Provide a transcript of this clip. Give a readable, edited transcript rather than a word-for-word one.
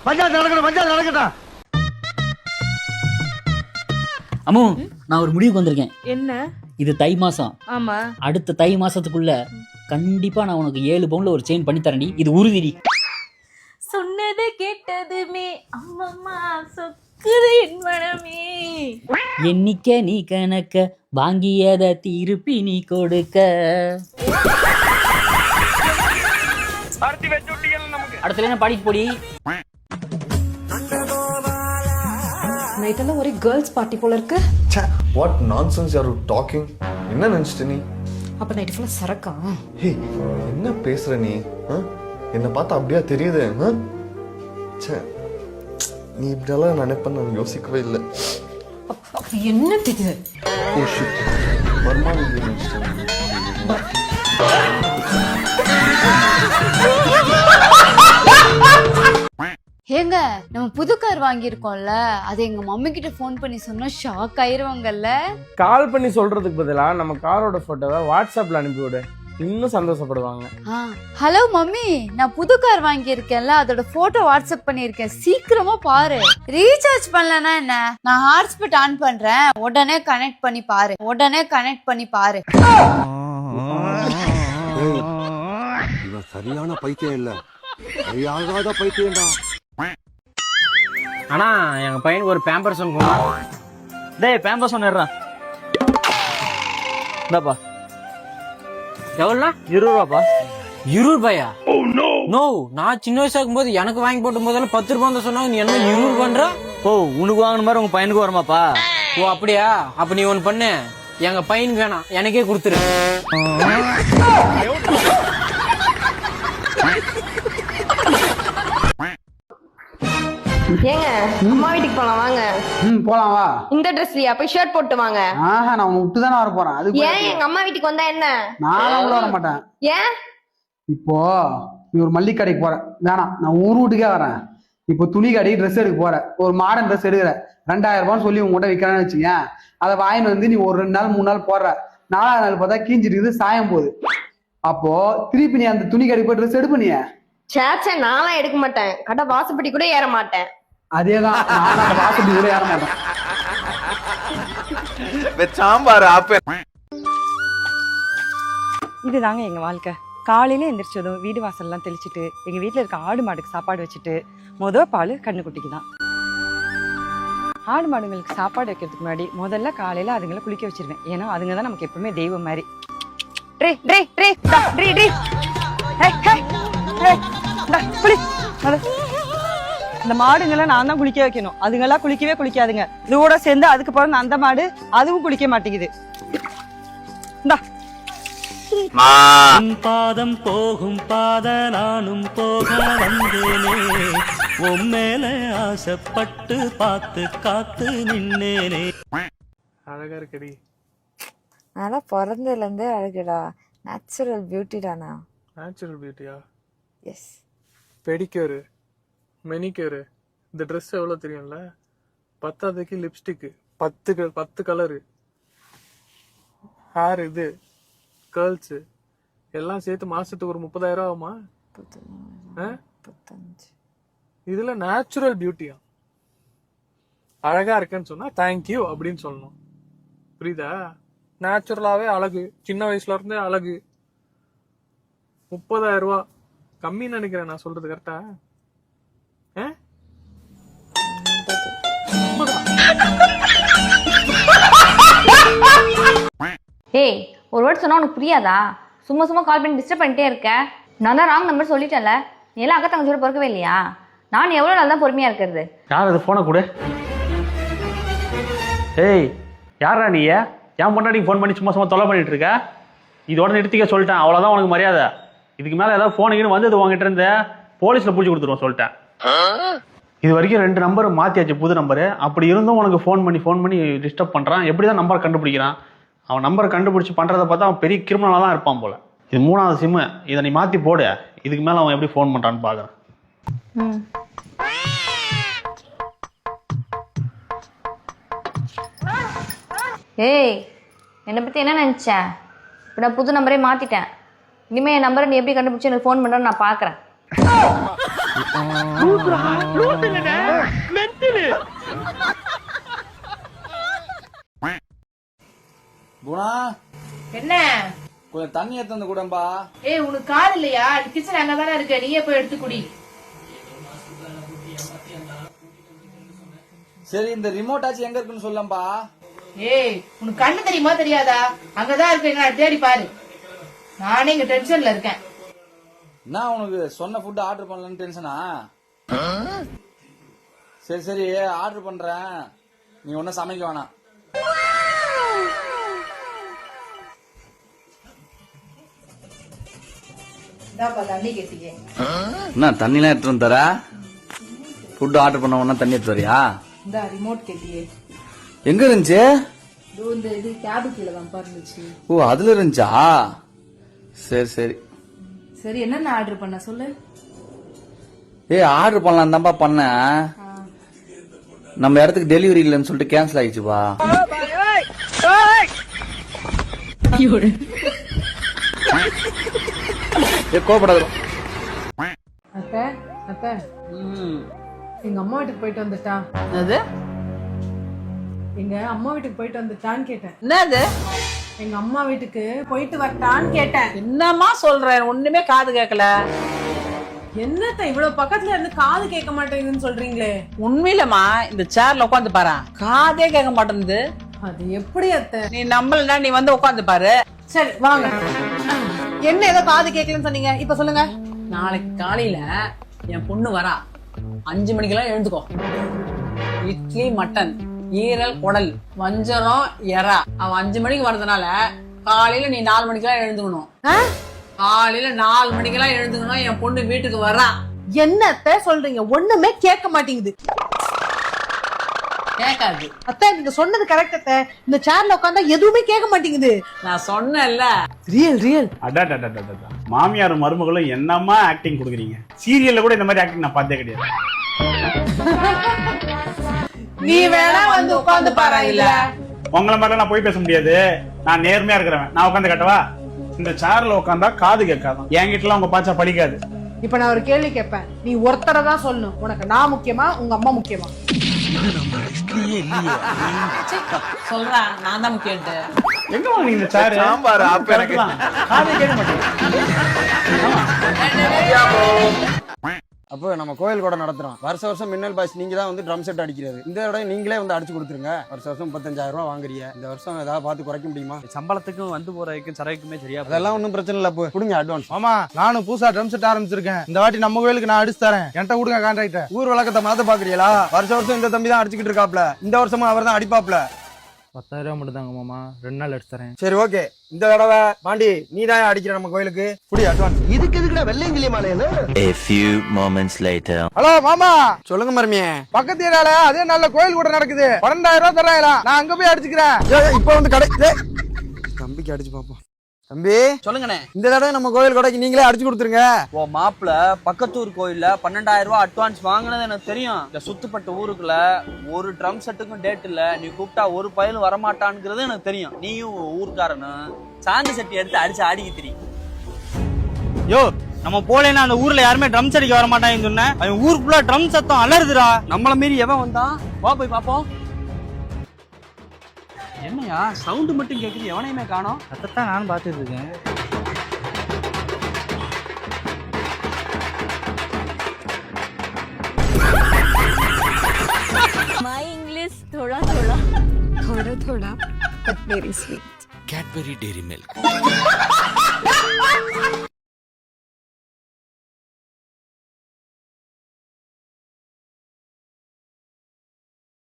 பஞ்சாயத்து நடக்கட்டும். அம்மு, நான் ஒரு முடிவுக்கு வந்திருக்கேன். என்ன? இது தை மாசம். ஆமா. அடுத்த தை மாசத்துக்குள்ள கண்டிப்பா நான் உனக்கு 7 பவுன்ல ஒரு செயின் பண்ணி தரேன்டி. இது உறுதிடி. சொன்னது கேட்டதுமே அம்மம்மா சொக்குது என் மனமே. எண்ணிக்க நீ கணக்க வாங்கியத திருப்பி நீ கொடுக்க. அடுத்த என்ன பாடிக்கு போடி. நைட்டெல்லாம் ஒரே கேர்ள்ஸ் பார்ட்டி போல இருக்கு. What nonsense you are talking? என்ன நினைச்சிட்ட நீ? அப்ப நைட் ஃபுல்லா சரக்கா? ஹே, என்ன பேசுற நீ? என்ன பார்த்தா அப்படியா தெரியுது? நீ இப்படியெல்லாம் நினைப்பேன்னு நான் யோசிக்கவே இல்லை. அப்படி என்ன தெரியுது? ஓ ஷிட், வர்மா வீடியோ நினைச்சிட்டேன். ஏங்க, நம்ம புது கார் வாங்கியிருக்கோம்ல, அது எங்க மம்மி கிட்ட ஃபோன் பண்ணி சொன்னா ஷாக் ஆயிருவாங்கல்ல. கால் பண்ணி சொல்றதுக்கு பதிலா நம்ம காரோட போட்டோவை வாட்ஸ்அப்ல அனுப்பி விடு, இன்னும் சந்தோஷப்படுவாங்க. ஹலோ மம்மி, நான் புது கார் வாங்கியிருக்கேன்ல, அதோட போட்டோ வாட்ஸ்அப் பண்ணியிருக்கேன், சீக்கிரமா பாரு. ரீசார்ஜ் பண்ணலன்னா என்ன, நான் ஹாட்ஸ்பாட் ஆன் பண்றேன், உடனே கனெக்ட் பண்ணி பாரு. இவன் சரியான பைத்தியம் இல்ல, சரியாகாத பைத்தியம்டா. ஆனா எங்க பையனுக்கு ஒரு பேம்பர்ஸ் ஒன்று. டேய், பேம்பர்ஸ் ஒன்னுறா. இந்தாப்பா. எவ்வளோ? 20 ரூபாப்பா. 20 ரூபாயா? நோ, நான் சின்ன வயசா இருக்கும்போது எனக்கு வாங்கி போட்ட முதல்ல 10 ரூபாய் தான் சொன்னாங்க. நீ என்ன 20 பண்ற? ஓ, உனக்கு வாங்கின மாதிரி உங்க பையனுக்கு வருமாப்பா? ஓ அப்படியா? அப்ப நீ ஒன்னு பண்ணு, எங்க பையனுக்கு வேணாம், எனக்கே கொடுத்துரு. ஏங்க, அம்மா வீட்டுக்கு போலாம் வாங்க. போலாம் வா. இந்த ட்ரெஸ்லயா? போய் ஷர்ட் போட்டு வாங்க. நான் விட்டு தானே வர போறேன். அது ஏன் எங்க அம்மா வீட்டுக்கு வந்தா என்ன? நானும் உள்ள வர மாட்டேன். ஏன்? இப்போ நீ ஒரு மல்லிகை கடைக்கு போற, வேணாம், நான் ஊர் வீட்டுக்கே வரேன். இப்போ துணி கடைக்கு ட்ரெஸ் எடுக்க போற, ஒரு மாடர்ன் ட்ரெஸ் எடுக்கிற, 2000 ரூபான்னு சொல்லி உங்ககிட்ட விற்கிறான்னு வச்சுங்க. அதை வாங்கிட்டு வந்து நீ ஒரு 2 நாள் 3 நாள் போடுற, 4ஆவது நாள் பார்த்தா கீஞ்சிட்டு சாயம் போகுது. அப்போ திருப்பி நீ அந்த துணி கடைக்கு போய் ட்ரெஸ் எடுப்ப நீ? சேச்சே, நான்லாம் எடுக்க மாட்டேன். கடை வாசப்படி கூட ஏற மாட்டேன். அதேதான், நான் வாசப்படி கூட ஏற மாட்டேன். இதுதாங்க எங்க வாழ்க்கை. காலையில எந்திரிச்சதும் வீடு வாசல்லாம் தெளிச்சுட்டு எங்க வீட்டுல இருக்க ஆடு மாடுக்கு சாப்பாடு வச்சுட்டு பால் கண்ணுக்குட்டிக்கு தான். ஆடு மாடுங்களுக்கு சாப்பாடு வைக்கிறதுக்கு முன்னாடி முதல்ல காலையில அதுங்களை குளிக்க வச்சிருவேன். ஏன்னா அதுங்க தான் நமக்கு எப்பவுமே தெய்வம் மாதிரி. இந்த மாடுங்களை நான் தான் குளிக்க வைக்கணும். அதுங்கெல்லாம் குளிக்கவே குளிக்காதுங்க. இதோட சேர்ந்து அதுக்கு பிறந்த அந்த மாடு அதுவும் குளிக்க மாட்டேங்குது. பாதம் போகும் பாத நானும் போக வந்தேனே, உன் மேல ஆசைப்பட்டு பார்த்து காத்து நின்னேனே. அழகா இருக்கடி. அதெல்லாம் பிறந்ததுல இருந்தே அழகுடா. நேச்சுரல் பியூட்டிடானா. நேச்சுரல் பியூட்டியா? எஸ். Pedicure, manicure. இந்த ட்ரெஸ் எவ்வளவு தெரியும்ல? 10க்கு லிப்ஸ்டிக் 10 கலரு, ஹேர், இது கேர்ள்ஸ் எல்லாம் சேர்த்து மாசத்துக்கு ஒரு 30,000 ஆகுமா? 35. இதுல நேச்சுரல் பியூட்டியா? அழகா இருக்குன்னு சொன்னா தேங்க்யூ அப்படின்னு சொல்லணும். புரியுதா? நேச்சுரலாவே அழகு, சின்ன வயசுல இருந்தே அழகு. 30,000 ரூபாய் கம்மின்னு நினைக்கிறேன் நான் சொல்றது கரெக்டா? ஏய், ஒரு வேர்ட் சொன்னா உனக்கு புரியாதா? சும்மா சும்மா கால் பண்ணி டிஸ்டர்ப் பண்ணிட்டே இருக்க. நான் தான் ராங் நம்பர் சொல்லிட்டேன்ல. நீ எல்லாம் அக்கா தங்கச்சியோட பொறுக்கவே இல்லையா? நான் எவ்வளவு நாள் தான் பொறுமையா இருக்கிறது? யார் அது? போன கூட. ஏய், யாரா நீ? ஏன் முன்னாடி ஃபோன் பண்ணி சும்மா சும்மா தொலை பண்ணிட்டு இருக்க? இதோட நிறுத்திக்க சொல்லிட்டேன், அவ்வளோதான் உனக்கு மரியாதை. இதுக்கு மேலே ஏதாவது ஃபோனுக்குன்னு வந்தது உங்ககிட்ட இருந்து போலீஸில் பிடிச்சி கொடுத்துருவோம் சொல்லிட்டேன். இது வரைக்கும் 2 நம்பர் மாற்றியாச்சு, புது நம்பரு. அப்படி இருந்தும் உனக்கு ஃபோன் பண்ணி டிஸ்டர்ப் பண்ணுறான். எப்படி தான் நம்பர் கண்டுபிடிக்கிறான்? அவன் நம்பரை கண்டுபிடிச்சி பண்ணுறதை பார்த்தா அவன் பெரிய கிரிமினலாக தான் இருப்பான் போல. இது 3வது சிம்மு, இதை நீ மாற்றி போடு. இதுக்கு மேலே அவன் எப்படி ஃபோன் பண்ணுறான்னு பார்க்குறேன். ஏய், என்னை பற்றி என்ன நினச்ச? இப்போ நான் புது நம்பரே மாற்றிட்டேன். இனிமேல் என் நம்பரை நீ எப்படி கண்டுபிடிச்சி எனக்கு ஃபோன் பண்ணுறேன்னு நான் பார்க்குறேன். குணா, என்ன கொஞ்சம் தண்ணி எடுத்து வந்து கூடம்பா. ஏய் உனக்கு கால் இல்லையா? கிச்சன் அங்கதானே இருக்க, நீயே போய் எடுத்து குடி. சரி, இந்த ரிமோட் ஆச்சு எங்க இருக்குன்னு சொல்லம்பா. ஏய் உனக்கு கண்ணு தெரியுமா தெரியாதா? அங்கதான் இருக்கு, தேடி பாரு. நானே இங்க டென்ஷன்ல இருக்கேன். நான் உனக்கு சொன்ன ஃபுட் ஆர்டர் பண்ணலன்னு டென்ஷனா? சரி சரி, ஆர்டர் பண்றேன், நீ ஒன்னும் சமைக்க வேணாம். தண்ணி கேட்டீங்க. என்ன தண்ணிலாம் எடுத்து வந்து தர? ஃபுட் ஆர்டர் பண்ண உடனே தண்ணி எடுத்து வரியா? இந்த ரிமோட் கேட்டியே, எங்க இருந்துச்சு? இந்த இது கேபு கீழ தான் இருந்துச்சு. ஓ, அதுல இருந்துச்சா? சரி சரி சரி, என்னென்ன ஆர்டர் பண்ண சொல்லு. ஆர்டர் பண்ணலாம் தான்ப்பா பண்ணேன். நம்ம இடத்துக்கு டெலிவரி இல்லைன்னு சொல்லிட்டு கேன்சல் ஆயிடுச்சுப்பா. கோபப்படாத. அத்தை அத்தை, எங்க அம்மா வீட்டுக்கு போயிட்டு வந்துட்டான். அது எங்க அம்மா வீட்டுக்கு போயிட்டு வந்துட்டான்னு கேட்டேன். என்னது? எங்க அம்மா வீட்டுக்கு போயிட்டு வரட்டான்னு கேட்டேன். என்னம்மா சொல்றேன்? ஒண்ணுமே காது கேட்கல. என்னத்த இவ்வளவு பக்கத்துல இருந்து காது கேட்க மாட்டேங்குதுன்னு சொல்றீங்களே? உண்மையிலமா இந்த சேர்ல உட்காந்து பாரு, காதே கேட்க மாட்டேங்குது. அது எப்படி அத்தை? நீ நம்பலன்னா நீ வந்து உட்காந்து பாரு. சரி வாங்க. என்ன ஏதோ காது கேட்கலன்னு சொன்னீங்க, இப்ப சொல்லுங்க. நாளைக்கு காலையில என் பொண்ணு வரா, 5 மணிக்கெல்லாம் எழுந்துக்கோ. இட்லி, மட்டன், ஈரல், குடல், வஞ்சரம், எறா. அவன் 5 மணிக்கு வர்றதுனால காலையில நீ 4 மணிக்கெல்லாம் எழுந்துக்கணும். காலையில 4 மணிக்கெல்லாம் எழுந்துக்கணும். என் பொண்ணு வீட்டுக்கு வரா. என்னத்த சொல்றீங்க? ஒண்ணுமே கேட்க மாட்டேங்குது. கேட்காது அத்தை, நீங்க சொன்னது கரெக்ட் அத்தை. இந்த சேர்ல உட்காந்தா எதுவுமே கேட்க மாட்டேங்குது. நான் சொன்னேன்ல. Real real. அடாடாடாடாடா, மாமியார் மருமகளும் என்னமா ஆக்டிங் கொடுக்குறீங்க. சீரியல்ல கூட இந்த மாதிரி ஆக்டிங் நான் பார்த்தே கிடையாது. நீ வேணா வந்து உட்காந்து பாரு. இல்ல உங்களை மாதிரி நான் போய் பேச முடியாது. நான் நேர்மையா இருக்கிறவன். நான் உட்காந்து கட்டவா? இந்த சேர்ல உட்காந்தா காது கேட்காதான். என்கிட்ட எல்லாம் உங்க பாச்சா படிக்காது. இப்ப நான் ஒரு கேள்வி கேட்பேன், நீ ஒருத்தரை தான் சொல்லணும். உனக்கு நான் முக்கியமா, உங்க அம்மா முக்கியமா? சொல்றேன், நான் தான் முக்கியம். எங்க வாங்க இந்த சேர்? சாம்பார் அப்ப எனக்கு காது கேட்க மாட்டேன். அப்போ நம்ம கோயில் கூட நடத்துறோம். வருஷம் மின்னல் பாய்ஸ் நீங்க தான் வந்து ட்ரம் செட் அடிக்கிறது. இந்த தடவை நீங்களே வந்து அடிச்சு கொடுத்துருங்க. வருஷம் 35,000 ரூபாய் வாங்குறீங்க. இந்த வருஷம் ஏதாவது பார்த்து குறைக்க முடியுமா? சம்பளத்துக்கும் வந்து போறதுக்கும் சரக்குமே சரியா. அதெல்லாம் ஒன்றும் பிரச்சனை இல்லை. கொடுங்க அட்வான்ஸ். ஆமா, நானும் புதுசா ட்ரம் செட் ஆரம்பிச்சிருக்கேன். இந்த வாட்டி நம்ம கோயிலுக்கு நான் அடிச்சு தரேன். என்கிட்ட கொடுங்க கான்ட்ராக்ட். ஊர் வழக்கத்தை மாத்த பாக்குறீங்களா? வருஷம் இந்த தம்பி தான் அடிச்சுக்கிட்டு இருக்காப்ல. இந்த வருஷமும் அவர் தான் அடிப்பாப்ல. 10,000 ரூபாய் மட்டும் தாங்க மாமா, 2 நாள் எடுத்து தரேன். சரி ஓகே, இந்த தடவை பாண்டி நீ தான் அடிக்கிற நம்ம கோயிலுக்கு. புடி அட்வான்ஸ். இதுக்கு எதுக்குடா வெள்ளையங்கிலி மாலையில? A few moments later. Hello மாமா. சொல்லுங்க மருமியே. பக்கத்து ஏரியால அதே நல்ல கோயில் கூட நடக்குது. 12,000 ரூபாய் தராங்களா? நான் அங்க போய் அடிச்சுக்கிறேன். இப்ப வந்து கடை தம்பிக்கு அடிச்சு பாப்போம். தம்பி சொல்லுங்கண்ணே. இந்த தடவை நம்ம கோயில் கொடைக்கு நீங்களே அடிச்சு கொடுத்துருங்க. ஓ மாப்பிள்ள, பக்கத்தூர் கோயில்ல 12,000 ரூபாய் அட்வான்ஸ் வாங்கினது எனக்கு தெரியும். இந்த சுத்துப்பட்ட ஊருக்குள்ள ஒரு ட்ரம் செட்டுக்கும் டேட் இல்ல. நீ கூப்பிட்டா ஒரு பயலும் வரமாட்டான்ங்கிறது எனக்கு தெரியும். நீயும் ஊருக்காரனும் சாந்தி சட்டி எடுத்து அடிச்சு ஆடிக்கு தெரியும். யோ, நம்ம போலேன்னா அந்த ஊர்ல யாருமே ட்ரம்ஸ் அடிக்க வர மாட்டாங்கன்னு சொன்னேன். அவன் ஊர் ஃபுல்லா ட்ரம் சத்தம் அலறுதுடா. நம்மள மீறி எவன் வந்தான்? வா போய் பாப்போம். என்னையா சவுண்ட் மட்டும் கேக்குது, எவனையுமே காணோம். அதான் நானும் பார்த்துட்டு இருக்கேன். My English थोड़ा थोड़ा but very sweet. Cadbury Dairy Milk.